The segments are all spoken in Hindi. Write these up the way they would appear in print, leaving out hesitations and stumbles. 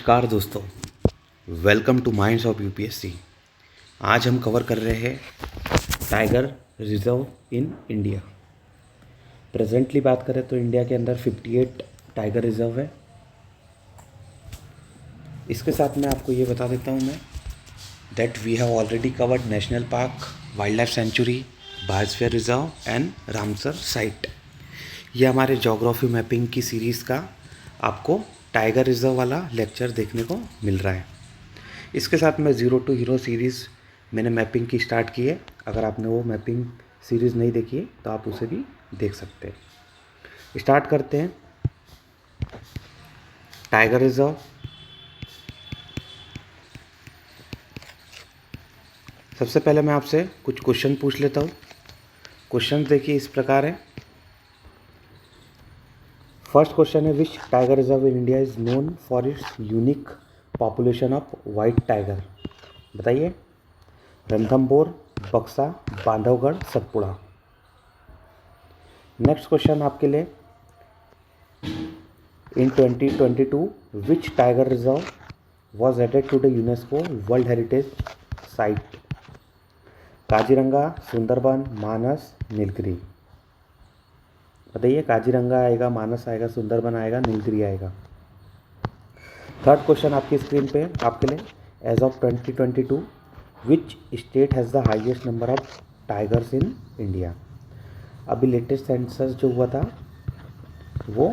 नमस्कार दोस्तों, welcome two minds of UPSC. आज हम कवर कर रहे हैं tiger reserve in India. Presently बात करें तो इंडिया के अंदर 58 टाइगर रिजर्व है। इसके साथ मैं आपको ये बता देता हूँ मैं that we have already covered national park, wild life sanctuary, biosphere reserve and Ramsar site. ये हमारे जोग्राफी मैपिंग की सीरीज़ का आपको टाइगर रिजर्व वाला लेक्चर देखने को मिल रहा है। इसके साथ में ज़ीरो टू हीरो सीरीज़ मैंने मैपिंग की स्टार्ट की है। अगर आपने वो मैपिंग सीरीज़ नहीं देखी है तो आप उसे भी देख सकते हैं। स्टार्ट करते हैं। टाइगर रिजर्व, सबसे पहले मैं आपसे कुछ क्वेश्चन पूछ लेता हूँ। क्वेश्चन देखिए इस प्रकार है। फर्स्ट क्वेश्चन है, which tiger reserve in India is known for its unique population of white tiger? बताइए। रणथंभौर, बक्सा, बांधवगढ़, सतपुड़ा। नेक्स्ट क्वेश्चन आपके लिए, in 2022 which tiger reserve was added to the UNESCO world heritage site? Kaziranga, Sundarbans, Manas, Nilgiri. बताइए। काजीरंगा आएगा, मानस आएगा, सुंदरबन आएगा, नीलगिरी आएगा। थर्ड क्वेश्चन आपकी स्क्रीन पे आपके लिए, as of 2022 which state has the highest number of tigers in India? अभी लेटेस्ट सेंसस जो हुआ था वो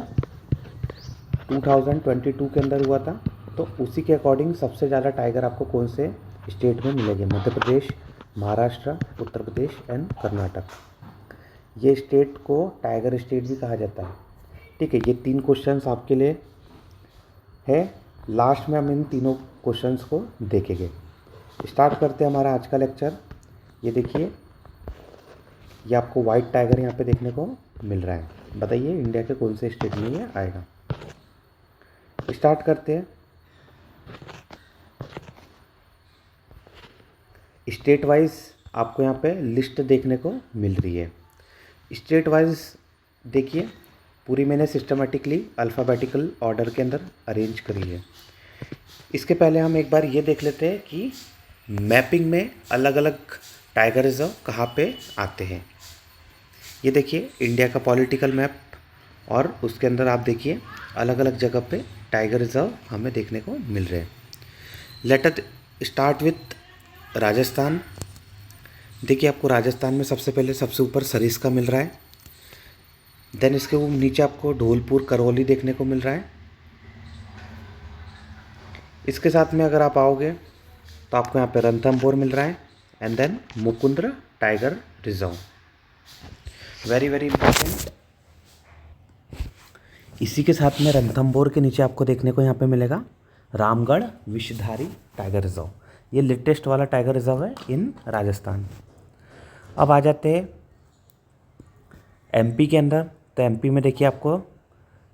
2022 के अंदर हुआ था, तो उसी के अकॉर्डिंग सबसे ज़्यादा टाइगर आपको कौन से स्टेट में मिलेंगे? मध्य प्रदेश, महाराष्ट्र, उत्तर प्रदेश एंड कर्नाटक। ये स्टेट को टाइगर स्टेट भी कहा जाता है। ठीक है, ये तीन क्वेश्चंस आपके लिए है। लास्ट में हम इन तीनों क्वेश्चंस को देखेंगे। स्टार्ट करते हैं हमारा आज का लेक्चर। ये देखिए, ये आपको वाइट टाइगर यहाँ पे देखने को मिल रहा है। बताइए इंडिया के कौन से स्टेट में ये आएगा। स्टार्ट करते हैं। स्टेट वाइज आपको यहाँ पे लिस्ट देखने को मिल रही है। स्टेट वाइज देखिए, पूरी मैंने सिस्टमेटिकली अल्फ़ाबेटिकल ऑर्डर के अंदर अरेंज करी है। इसके पहले हम एक बार ये देख लेते हैं कि मैपिंग में अलग अलग टाइगर रिजर्व कहाँ पे आते हैं। ये देखिए इंडिया का पॉलिटिकल मैप, और उसके अंदर आप देखिए अलग अलग जगह पे टाइगर रिजर्व हमें देखने को मिल रहे हैं। Let us start with Rajasthan. देखिए आपको राजस्थान में सबसे पहले सबसे ऊपर सरिस्का मिल रहा है। देन इसके नीचे आपको धौलपुर, करौली देखने को मिल रहा है। इसके साथ में अगर आप आओगे तो आपको यहाँ पे रणथंभौर मिल रहा है and then Mukundra tiger reserve. Very very important. इसी के साथ में रणथंभौर के नीचे आपको देखने को यहाँ पे मिलेगा रामगढ़ विषधारी टाइगर रिजर्व। ये लेटेस्ट वाला टाइगर रिजर्व है इन राजस्थान। अब आ जाते हैं एमपी के अंदर। तो एमपी में देखिए आपको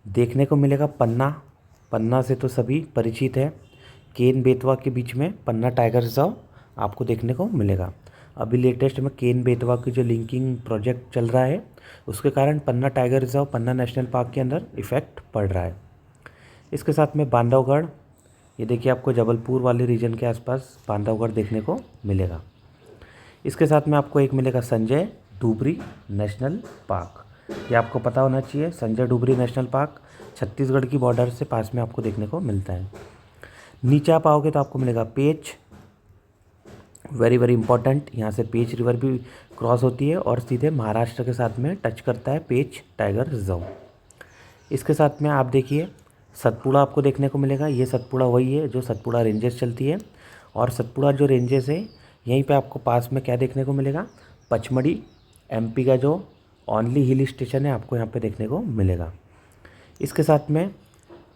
देखने को मिलेगा पन्ना। पन्ना से तो सभी परिचित है। केन बेतवा के बीच में पन्ना टाइगर रिजर्व आपको देखने को मिलेगा। अभी लेटेस्ट में केन बेतवा की जो लिंकिंग प्रोजेक्ट चल रहा है उसके कारण पन्ना टाइगर रिजर्व, पन्ना नेशनल पार्क के अंदर इफ़ेक्ट पड़ रहा है। इसके साथ में बांधवगढ़, ये देखिए आपको जबलपुर वाले रीजन के आसपास बांधवगढ़ देखने को मिलेगा। इसके साथ में आपको एक मिलेगा संजय डुबरी नेशनल पार्क। ये आपको पता होना चाहिए, संजय डुबरी नेशनल पार्क छत्तीसगढ़ की बॉर्डर से पास में आपको देखने को मिलता है। नीचे आप आओगे तो आपको मिलेगा पेच। वेरी वेरी इंपॉर्टेंट, यहाँ से पेच रिवर भी क्रॉस होती है और सीधे महाराष्ट्र के साथ में टच करता है पेच टाइगर रिजर्व। इसके साथ में आप देखिए सतपुड़ा आपको देखने को मिलेगा। ये सतपुड़ा वही है जो सतपुड़ा रेंजेस चलती है, और सतपुड़ा जो रेंजेस है यहीं पे आपको पास में क्या देखने को मिलेगा? पचमढ़ी, एमपी का जो ओनली हिल स्टेशन है आपको यहाँ पे देखने को मिलेगा। इसके साथ में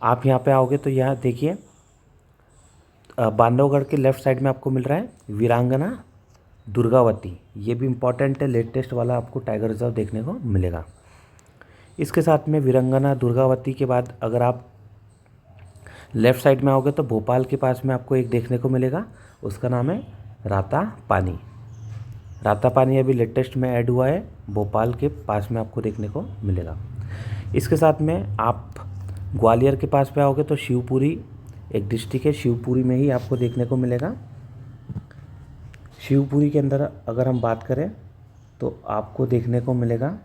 आप यहाँ पे आओगे तो यहाँ देखिए बांधवगढ़ के लेफ़्ट साइड में आपको मिल रहा है वीरांगना दुर्गावती। ये भी इम्पॉर्टेंट है, लेटेस्ट वाला आपको टाइगर रिजर्व देखने को मिलेगा। इसके साथ में वीरांगना दुर्गावती के बाद अगर आप लेफ़्ट साइड में आओगे तो भोपाल के पास में आपको एक देखने को मिलेगा, उसका नाम है राता पानी। राता पानी अभी लेटेस्ट में ऐड हुआ है, भोपाल के पास में आपको देखने को मिलेगा। इसके साथ में आप ग्वालियर के पास में आओगे तो शिवपुरी एक डिस्ट्रिक्ट है शिवपुरी में ही आपको देखने को मिलेगा। शिवपुरी के अंदर अगर हम बात करें तो आपको देखने को मिलेगा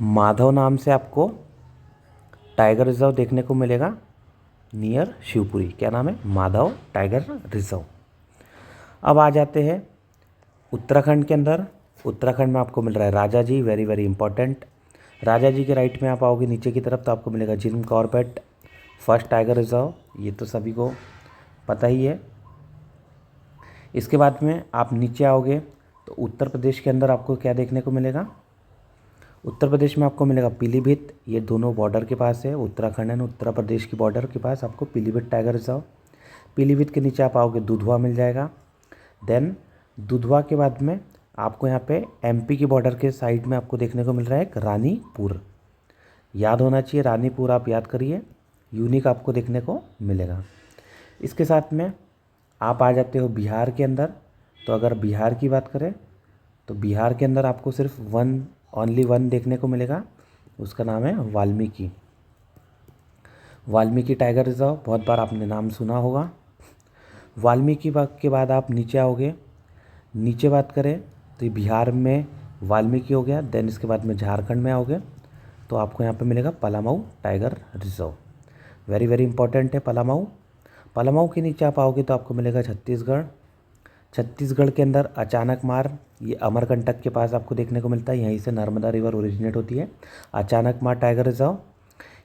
माधव नाम से आपको टाइगर रिजर्व देखने को मिलेगा नियर शिवपुरी। क्या नाम है? Madhav tiger reserve. अब आ जाते हैं उत्तराखंड के अंदर। उत्तराखंड में आपको मिल रहा है राजा जी, वेरी वेरी इंपॉर्टेंट। राजा जी के राइट में आप आओगे नीचे की तरफ तो आपको मिलेगा Jim Corbett first tiger reserve, ये तो सभी को पता ही है। इसके बाद में आप नीचे आओगे तो उत्तर प्रदेश के अंदर आपको क्या देखने को मिलेगा? उत्तर प्रदेश में आपको मिलेगा पीलीभीत, ये दोनों बॉर्डर के पास है, उत्तराखंड एंड उत्तर प्रदेश की बॉर्डर के पास आपको पीलीभीत टाइगर रिजर्व। पीलीभीत के नीचे आप आओगे दुधवा मिल जाएगा। देन दुधवा के बाद में आपको यहाँ पे एमपी की बॉर्डर के साइड में आपको देखने को मिल रहा है एक रानीपुर, याद होना चाहिए रानीपुर, आप याद करिए, यूनिक आपको देखने को मिलेगा। इसके साथ में आप आ जाते हो बिहार के अंदर। तो अगर बिहार की बात करें तो बिहार के अंदर आपको सिर्फ ओनली वन देखने को मिलेगा, उसका नाम है वाल्मीकि। वाल्मीकि टाइगर रिजर्व, बहुत बार आपने नाम सुना होगा। वाल्मीकि बाग के बाद आप नीचे आओगे, नीचे बात करें तो बिहार में वाल्मीकि हो गया। देन इसके बाद में झारखंड में आओगे तो आपको यहाँ पे मिलेगा Palamau tiger reserve, very very important है पलामऊ। पलामऊ के नीचे आप आओगे तो आपको मिलेगा छत्तीसगढ़। छत्तीसगढ़ के अंदर अचानक मार, ये अमरकंटक के पास आपको देखने को मिलता है, यहीं से नर्मदा रिवर ओरिजिनेट होती है, अचानक मार टाइगर रिजर्व।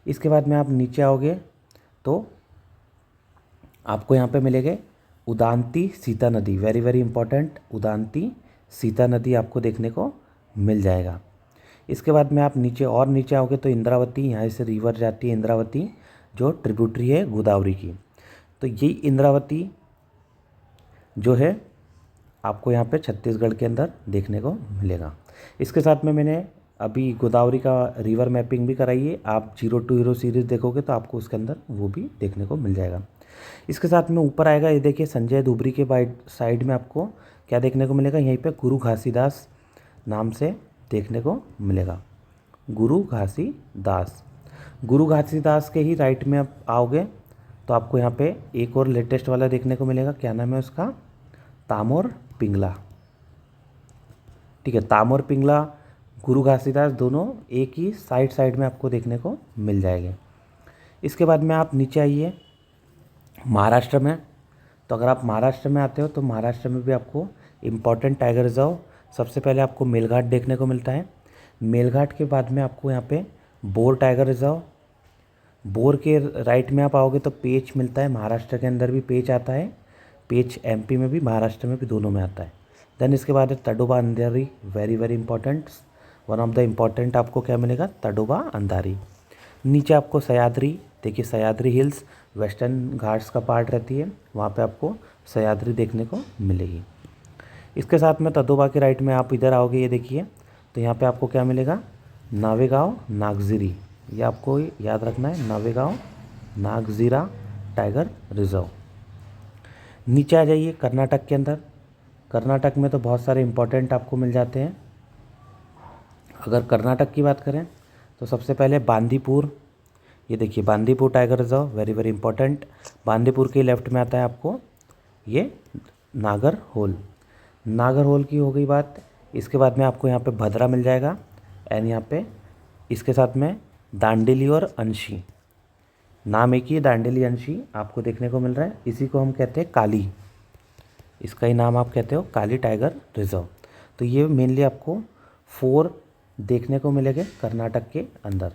इसके बाद में आप नीचे आओगे तो आपको यहाँ पे मिलेंगे उदांती सीता नदी, very very important, Udanti Sita नदी आपको देखने को मिल जाएगा। इसके बाद में आप नीचे आओगे तो इंद्रावती, यहाँ से रिवर जाती है इंद्रावती जो ट्रिब्यूटरी है गोदावरी की। तो ये इंद्रावती जो है आपको यहाँ पे छत्तीसगढ़ के अंदर देखने को मिलेगा। इसके साथ में मैंने अभी गोदावरी का रिवर मैपिंग भी कराई है, आप 0 to हीरो सीरीज़ देखोगे तो आपको उसके अंदर वो भी देखने को मिल जाएगा। इसके साथ में ऊपर आएगा, ये देखिए संजय धुबरी के साइड में आपको क्या देखने को मिलेगा, यहीं पे गुरु घासीदास नाम से देखने को मिलेगा, गुरु घासीदास। गुरु घासीदास के ही राइट में आप आओगे तो आपको यहाँ पे एक और लेटेस्ट वाला देखने को मिलेगा, क्या नाम है उसका, तामोर पिंगला। ठीक है, तामोर पिंगला गुरु घासीदास दोनों एक ही साइड में आपको देखने को मिल जाएंगे। इसके बाद में आप नीचे आइए महाराष्ट्र में। तो अगर आप महाराष्ट्र में आते हो तो महाराष्ट्र में भी आपको इम्पॉर्टेंट टाइगर रिजर्व, सबसे पहले आपको मेलघाट देखने को मिलता है। मेलघाट के बाद में आपको यहाँ पे बोर टाइगर रिजर्व, बोर के राइट में आप आओगे तो पेच मिलता है, महाराष्ट्र के अंदर भी पेच आता है, पेच एमपी में भी महाराष्ट्र में भी दोनों में आता है। देन इसके बाद है Tadoba Andhari, very very important, one of the important आपको क्या मिलेगा, तडोबा अंधारी। नीचे आपको सह्याद्री, देखिए सह्याद्री हिल्स वेस्टर्न घाट्स का पार्ट रहती है, वहाँ पे आपको सह्याद्री देखने को मिलेगी। इसके साथ में तडोबा के राइट में आप इधर आओगे, ये देखिए तो यहाँ पे आपको क्या मिलेगा, नावेगांव नागजिरी, ये आपको याद रखना है, नावेगांव नागजीरा टाइगर रिजर्व। नीचे आ जाइए कर्नाटक के अंदर। कर्नाटक में तो बहुत सारे इंपॉर्टेंट आपको मिल जाते हैं। अगर कर्नाटक की बात करें तो सबसे पहले बांदीपुर, ये देखिए Bandipur tiger reserve, very very important. Bandipur के लेफ्ट में आता है आपको ये नागरहोल, नागरहोल की हो गई बात। इसके बाद में आपको यहाँ पे भद्रा मिल जाएगा एंड यहाँ पे इसके साथ में दांडेली और अंशी, नाम एक ही है, दांडेली अंशी आपको देखने को मिल रहा है। इसी को हम कहते हैं काली, इसका ही नाम आप कहते हो काली टाइगर रिजर्व। तो ये मेनली आपको 4 देखने को मिलेंगे कर्नाटक के अंदर।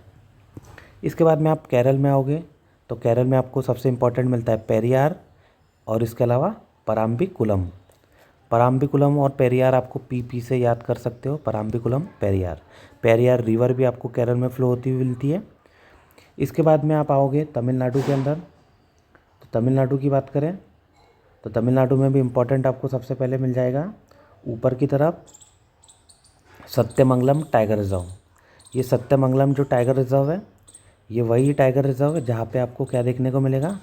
इसके बाद में आप केरल में आओगे तो केरल में आपको सबसे इम्पोर्टेंट मिलता है पेरियार और इसके अलावा पराम्बिकुलम। पराम्बिकुलम और पेरियार आपको पी से याद कर सकते हो, पराम्बिकुलम पेरियार। पेरियार रिवर भी आपको केरल में फ्लो होती हुई मिलती है। इसके बाद में आप आओगे तमिलनाडु के अंदर। तो तमिलनाडु की बात करें तो तमिलनाडु में भी इम्पोर्टेंट आपको सबसे पहले मिल जाएगा ऊपर की तरफ सत्यमंगलम टाइगर रिजर्व। ये सत्यमंगलम जो टाइगर रिजर्व है ये वही टाइगर रिजर्व है जहाँ पे आपको क्या देखने को मिलेगा,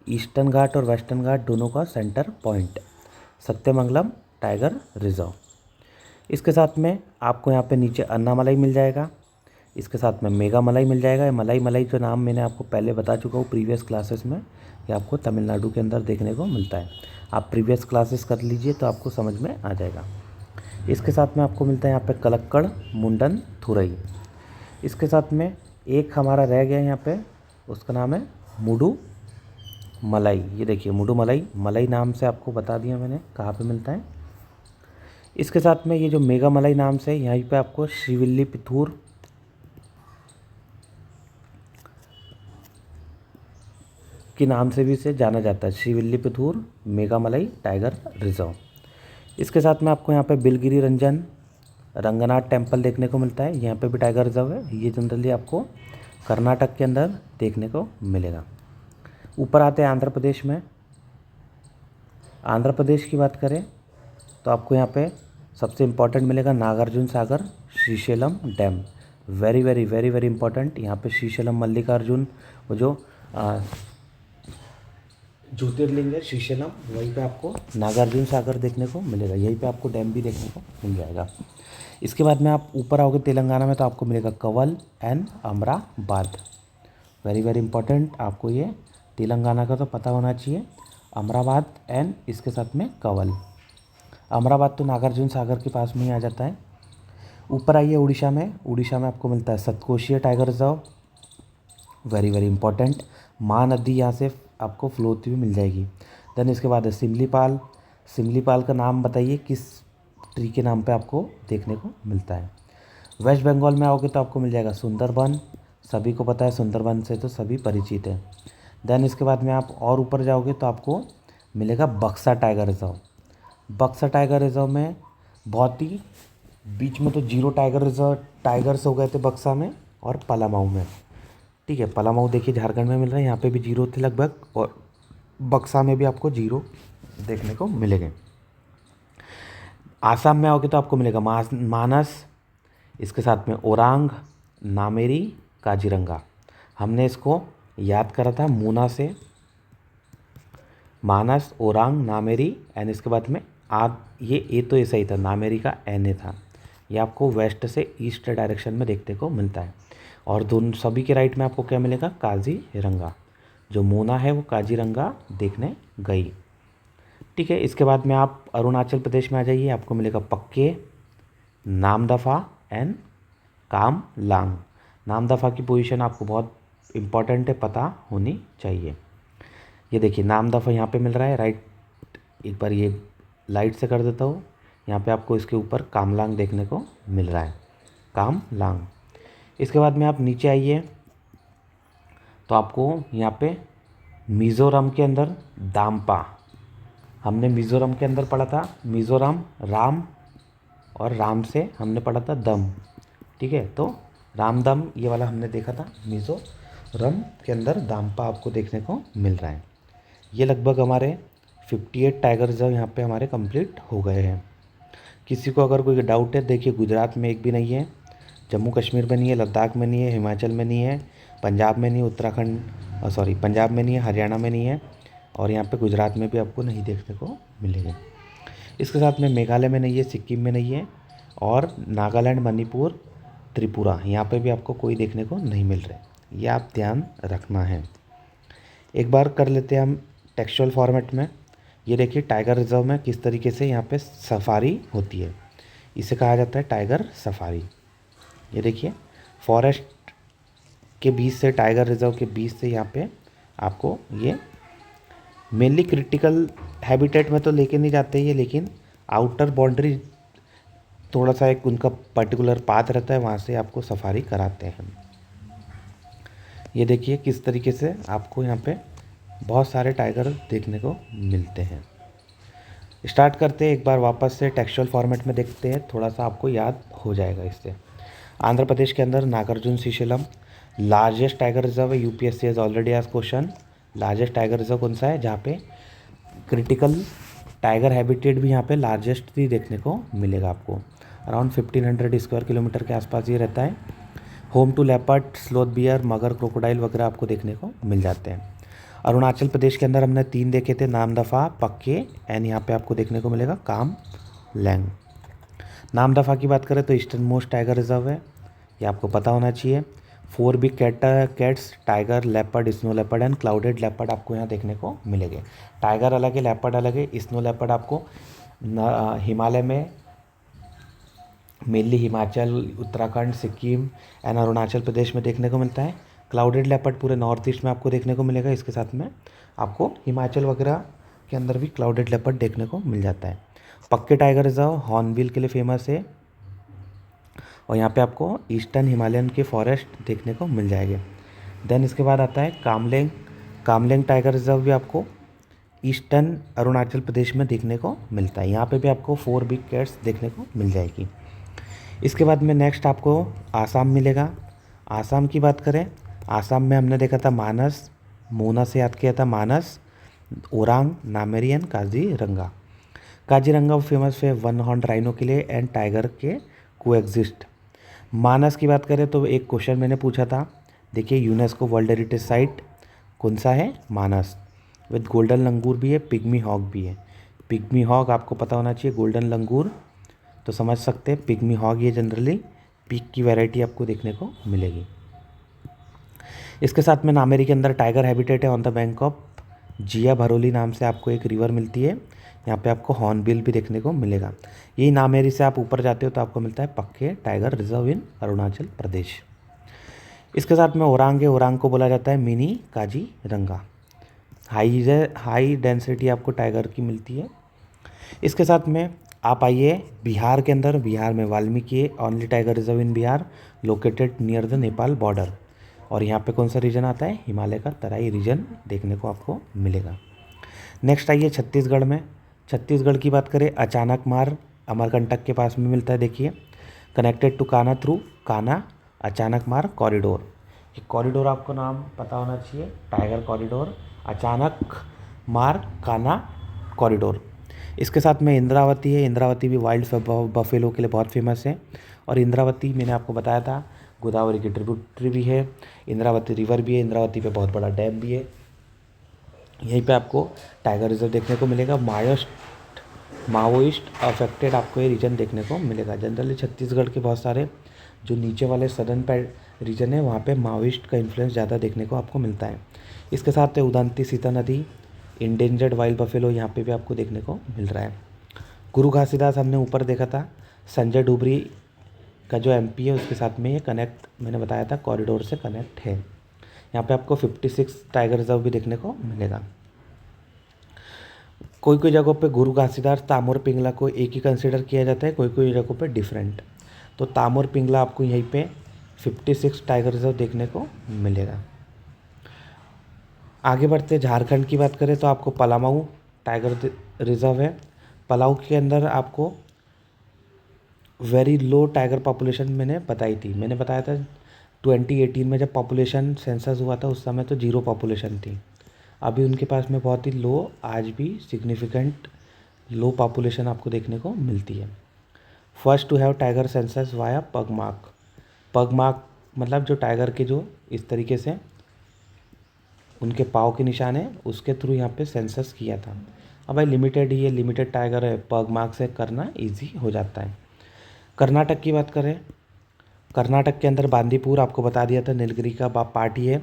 ईस्टर्न घाट और वेस्टर्न घाट दोनों का centre point, Sathyamangalam tiger reserve. इसके साथ में आपको यहाँ पे नीचे अन्नामलाई मिल जाएगा। इसके साथ में मेगा मलाई मिल जाएगा। मलाई मलाई का नाम मैंने आपको पहले बता चुका हूँ प्रीवियस क्लासेस में, ये आपको तमिलनाडु के अंदर देखने को मिलता है। आप प्रीवियस क्लासेस कर लीजिए तो आपको समझ में आ जाएगा। इसके साथ में आपको मिलता है यहाँ पे कलक्कड़, मुंडन, थुरई। इसके साथ में एक हमारा रह गया यहाँ पे, उसका नाम है मुडू मलाई। ये देखिए मुडू मलाई, मलाई नाम से आपको बता दिया मैंने कहाँ पे मिलता है। इसके साथ में ये जो मेगा मलाई नाम से यहीं पे आपको श्रीविल्लीपुतूर के नाम से भी इसे जाना जाता है, श्रीविल्लीपुतूर मेगा मलाई टाइगर रिजर्व। इसके साथ में आपको यहाँ पे बिलगिरी रंजन रंगनाथ टेम्पल देखने को मिलता है, यहाँ पे भी टाइगर रिजर्व है। ये जनरली आपको कर्नाटक के अंदर देखने को मिलेगा। ऊपर आते हैं आंध्र प्रदेश में। आंध्र प्रदेश की बात करें तो आपको यहाँ पे सबसे इम्पॉर्टेंट मिलेगा Nagarjuna Sagar Srisailam dam. Very very very very important. यहाँ पे श्रीशैलम मल्लिकार्जुन वो जो ज्योतिर्लिंग है श्रीशैलम, वहीं पे आपको नागार्जुन सागर देखने को मिलेगा। यहीं पे आपको डैम भी देखने को मिल जाएगा। इसके बाद में आप ऊपर आओगे तेलंगाना में तो आपको मिलेगा Kawal and Amrabad. Very very important, आपको ये तेलंगाना का तो पता होना चाहिए। अमराबाद एंड इसके साथ में कवल। अमराबाद तो नागार्जुन सागर के पास में ही आ जाता है। ऊपर आइए उड़ीसा में। उड़ीसा में आपको मिलता है Satkosia tiger reserve. Very very important, Mahanadi यहाँ से आपको फ्लो होती हुई मिल जाएगी। देन इसके बाद है सिमलीपाल। सिमलीपाल का नाम बताइए किस ट्री के नाम पे आपको देखने को मिलता है। वेस्ट बंगाल में आओगे तो आपको मिल जाएगा सुंदरबन। सभी को पता है, सुंदरबन से तो सभी परिचित हैं। देन इसके बाद में आप और ऊपर जाओगे तो आपको मिलेगा बक्सा टाइगर रिजर्व। बक्सा टाइगर रिजर्व में बहुत ही बीच में तो 0 टाइगर रिजर्व टाइगर्स हो गए थे बक्सा में और पलामाऊ में। ठीक है, पलामाऊ देखिए झारखंड में मिल रहा है, यहाँ पे भी 0 थे लगभग, और बक्सा में भी आपको 0 देखने को मिलेंगे। आसाम में आओगे तो आपको मिलेगा मानस, इसके साथ में ओरांग, नामेरी, काजीरंगा। हमने इसको याद करा था मूना से। मानस, ओरांग, नामेरी एंड इसके बाद में ये तो ऐसा ही था, नामेरी का एन ए था। ये आपको वेस्ट से ईस्ट डायरेक्शन में देखने को मिलता है। और दोनों सभी के राइट में आपको क्या मिलेगा, काजीरंगा। जो मूना है वो काजीरंगा देखने गई। ठीक है, इसके बाद में आप अरुणाचल प्रदेश में आ जाइए, आपको मिलेगा पक्के, नामदफा एंड कामलांग। नामदफा की पोजीशन आपको बहुत इंपॉर्टेंट है, पता होनी चाहिए। ये देखिए नामदफा यहाँ पे मिल रहा है राइट, एक बार ये लाइट से कर देता हूँ। यहाँ पे आपको इसके ऊपर कामलांग देखने को मिल रहा है, कामलांग। इसके बाद में आप नीचे आइए तो आपको यहाँ पे मिज़ोरम के अंदर दाम्पा, हमने मिज़ोरम के अंदर पढ़ा था मिज़ोरम राम, और राम से हमने पढ़ा था दम। ठीक है, तो राम दम ये वाला हमने देखा था। मिज़ोरम के अंदर दाम्पा आपको देखने को मिल रहा है। ये लगभग हमारे 58 टाइगर रिजर्व यहाँ पे हमारे कंप्लीट हो गए हैं। किसी को अगर कोई डाउट है, देखिए गुजरात में एक भी नहीं है, जम्मू कश्मीर में नहीं है, लद्दाख में नहीं है, हिमाचल में नहीं है, पंजाब में नहीं है, उत्तराखंड पंजाब में नहीं है, हरियाणा में नहीं है, और यहाँ पे गुजरात में भी आपको नहीं देखने को मिलेंगे। इसके साथ में मेघालय में नहीं है, सिक्किम में नहीं है, और नागालैंड, मणिपुर, त्रिपुरा यहाँ पे भी आपको कोई देखने को नहीं मिल रहे। ये आप ध्यान रखना है। एक बार कर लेते हैं हम टेक्सचुअल फॉर्मेट में। ये देखिए टाइगर रिजर्व में किस तरीके से यहाँ पे सफारी होती है, इसे कहा जाता है टाइगर सफारी। ये देखिए फॉरेस्ट के बीच से, टाइगर रिजर्व के बीच से यहाँ पे आपको ये मेनली क्रिटिकल हैबिटेट में तो लेके नहीं जाते ये, लेकिन आउटर बाउंड्री थोड़ा सा एक उनका पर्टिकुलर पाथ रहता है, वहाँ से आपको सफारी कराते हैं। ये देखिए किस तरीके से आपको यहाँ पे बहुत सारे टाइगर देखने को मिलते हैं। स्टार्ट करते हैं एक बार वापस से टेक्सचुअल फॉर्मेट में देखते हैं, थोड़ा सा आपको याद हो जाएगा इससे। आंध्र प्रदेश के अंदर Nagarjuna Srisailam largest tiger reserve है। UPSC has already asked question, largest tiger reserve कौन सा है, जहाँ पे क्रिटिकल टाइगर हैबिटेट भी यहाँ पे लार्जेस्ट भी देखने को मिलेगा आपको। अराउंड 1500 स्क्वायर किलोमीटर के आसपास ये रहता है। Home to leopard, sloth bear, mugger, crocodile वगैरह आपको देखने को मिल जाते हैं। अरुणाचल प्रदेश के अंदर हमने 3 देखे थे, नामदफा, पक्के एंड यहाँ पे आपको देखने को मिलेगा कामलैंग। नामदफा की बात करें तो ईस्टर्न मोस्ट टाइगर रिजर्व है, ये आपको पता होना चाहिए। 4 big cats tiger, leopard, snow leopard and clouded leopard आपको यहाँ देखने को मिलेंगे। टाइगर अलग है, लेपर्ड अलग है। स्नो लेपर्ड आपको हिमालय में मेनली हिमाचल, उत्तराखंड, सिक्किम एंड अरुणाचल प्रदेश में देखने को मिलता है। क्लाउडेड लेपर्ड पूरे नॉर्थ ईस्ट में आपको देखने को मिलेगा। इसके साथ में आपको हिमाचल वगैरह के अंदर भी क्लाउडेड लेपर्ड देखने को मिल जाता है। पक्के टाइगर रिजर्व हॉर्नबिल के लिए फेमस है और यहाँ पे आपको ईस्टर्न हिमालयन के फॉरेस्ट देखने को मिल जाएंगे। देन इसके बाद आता है कामलेंग। कामलेंग टाइगर रिजर्व भी आपको ईस्टर्न अरुणाचल प्रदेश में देखने को मिलता है। यहाँ पे भी आपको 4 बिग कैट्स देखने को मिल जाएगी। इसके बाद में नेक्स्ट आपको आसाम मिलेगा। आसाम की बात करें, आसाम में हमने देखा था मानस, मोना से याद किया था मानस, ओरांग, नामेरी एंड काजीरंगा। काजीरंगा फेमस है वन हॉर्न राइनो के लिए एंड टाइगर के कोएग्जिस्ट। मानस की बात करें तो एक क्वेश्चन मैंने पूछा था, देखिए यूनेस्को वर्ल्ड हेरिटेज साइट कौन सा है, मानस, विद गोल्डन लंगूर भी है, पिग्मी हॉक भी है। पिग्मी हॉक आपको पता होना चाहिए, गोल्डन लंगूर तो समझ सकते हैं, पिग्मी हॉक ये जनरली पिग की वैरायटी आपको देखने को मिलेगी। इसके साथ में नामेरी के अंदर टाइगर हैबिटेट है ऑन द बैंक ऑफ जिया भरोली नाम से आपको एक रिवर मिलती है। यहाँ पे आपको हॉर्नबिल भी देखने को मिलेगा। यही नामेरी से आप ऊपर जाते हो तो आपको मिलता है पक्के टाइगर रिजर्व इन अरुणाचल प्रदेश। इसके साथ में ओरांग है, ओरांग को बोला जाता है मिनी काजीरंगा। हाई डेंसिटी आपको टाइगर की मिलती है। इसके साथ में आप आइए बिहार के अंदर, बिहार में Valmiki only tiger reserve in Bihar located near the Nepal border. और यहाँ पे कौन सा रीजन आता है, हिमालय का तराई रीजन देखने को आपको मिलेगा। नेक्स्ट आइए छत्तीसगढ़ में। छत्तीसगढ़ की बात करें, अचानक मार अमरकंटक के पास में मिलता है। देखिए connected to Kanha through Kanha Achanakmar corridor. ये कॉरिडोर आपको नाम पता होना चाहिए, टाइगर कॉरिडोर, अचानक मार कान्हा कॉरिडोर। इसके साथ में इंद्रावती है, इंद्रावती भी वाइल्ड बफेलो के लिए बहुत फेमस है। और इंद्रावती मैंने आपको बताया था गोदावरी की ट्रिब्यूटरी भी है, इंद्रावती रिवर भी है, इंद्रावती पे बहुत बड़ा डैम भी है। यहीं पे आपको टाइगर रिजर्व देखने को मिलेगा। माओइस्ट अफेक्टेड आपको ये रीजन देखने को मिलेगा। जनरली छत्तीसगढ़ के बहुत सारे जो नीचे वाले सदर्न रीजन है वहाँ पे माओइस्ट का इन्फ्लुएंस ज़्यादा देखने को आपको मिलता है। इसके साथ उदंती सीता नदी, इंडेंजर्ड वाइल्ड बफेलो यहाँ पे भी आपको देखने को मिल रहा है। गुरु घासीदास हमने ऊपर देखा था, संजय डुबरी का जो एमपी है उसके साथ में ये कनेक्ट मैंने बताया था कॉरिडोर से कनेक्ट है। यहाँ पे आपको 56 टाइगर रिजर्व भी देखने को मिलेगा। कोई कोई जगहों पे गुरु घासीदास तामोर पिंगला को एक ही कंसिडर किया जाता है, कोई कोई जगहों पे डिफरेंट। तो तामोर पिंगला आपको यहीं पे 56 टाइगर रिजर्व देखने को मिलेगा। आगे बढ़ते झारखंड की बात करें तो आपको पलामऊ टाइगर रिजर्व है। पलाऊ के अंदर आपको वेरी लो टाइगर पॉपुलेशन मैंने बताई थी, मैंने बताया था 2018 में जब पॉपुलेशन सेंसस हुआ था उस समय तो 0 पॉपुलेशन थी। अभी उनके पास में बहुत ही लो, आज भी सिग्निफिकेंट लो पॉपुलेशन आपको देखने को मिलती है। First to have tiger census via pugmark. Pugmark मतलब जो टाइगर के जो इस तरीके से उनके पाँव के निशान है उसके थ्रू यहाँ पे सेंसस किया था। अब भाई लिमिटेड ही है, लिमिटेड टाइगर है, पगमार्क से करना इजी हो जाता है। कर्नाटक की बात करें, कर्नाटक के अंदर बांदीपुर आपको बता दिया था नीलगिरी का पार्ट ही है।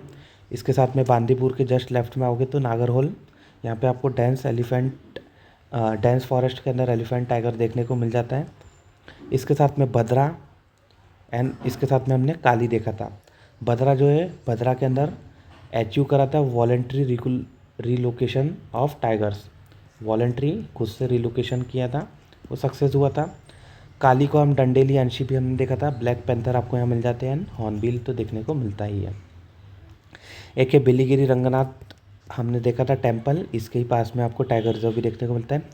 इसके साथ में बांदीपुर के जस्ट लेफ्ट में आओगे तो नागरहोल, यहाँ पे आपको डेंस फॉरेस्ट के अंदर एलिफेंट टाइगर देखने को मिल जाता है। इसके साथ में भद्रा एंड इसके साथ में हमने काली देखा था। भद्रा जो है, भद्रा के अंदर अचीव करा था voluntary relocation of tigers, voluntary खुद से रिलोकेशन किया था, वो सक्सेस हुआ था। काली को हम डंडेली अंशी भी हमने देखा था। ब्लैक पैंथर आपको यहाँ मिल जाते हैं, हॉर्नबिल तो देखने को मिलता ही है। एक है बिलीगिरी रंगनाथ हमने देखा था टेम्पल, इसके ही पास में आपको टाइगर रिजर्व भी देखने को मिलता है।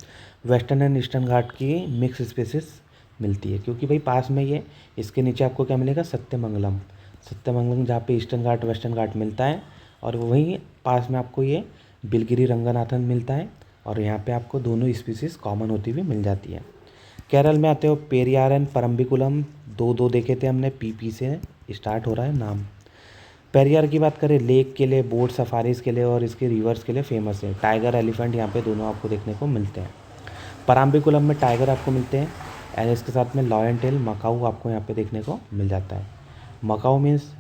वेस्टर्न एंड ईस्टर्न घाट की मिक्स स्पेसिस मिलती है क्योंकि भाई पास में ये, इसके नीचे आपको क्या मिलेगा, सत्यमंगलम, सत्यमंगलम जहाँ पे ईस्टर्न घाट वेस्टर्न घाट मिलता है और वहीं पास में आपको ये बिलगिरी रंगनाथन मिलता है और यहाँ पे आपको दोनों स्पीसीज कॉमन होती हुई मिल जाती है। केरल में आते हो पेरियार एंड परम्बिकुलम, दो देखे थे हमने, पीपी से स्टार्ट हो रहा है नाम। पेरियार की बात करें लेक के लिए, बोट सफारीज़ के लिए और इसके रिवर्स के लिए फेमस है। टाइगर एलिफेंट यहाँ पे दोनों आपको देखने को मिलते हैं। परम्बिकुलम में टाइगर आपको मिलते हैं एंड इसके साथ में लॉयन टेल मकाऊ आपको यहाँ पे देखने को मिल जाता है। मकाऊ मीन्स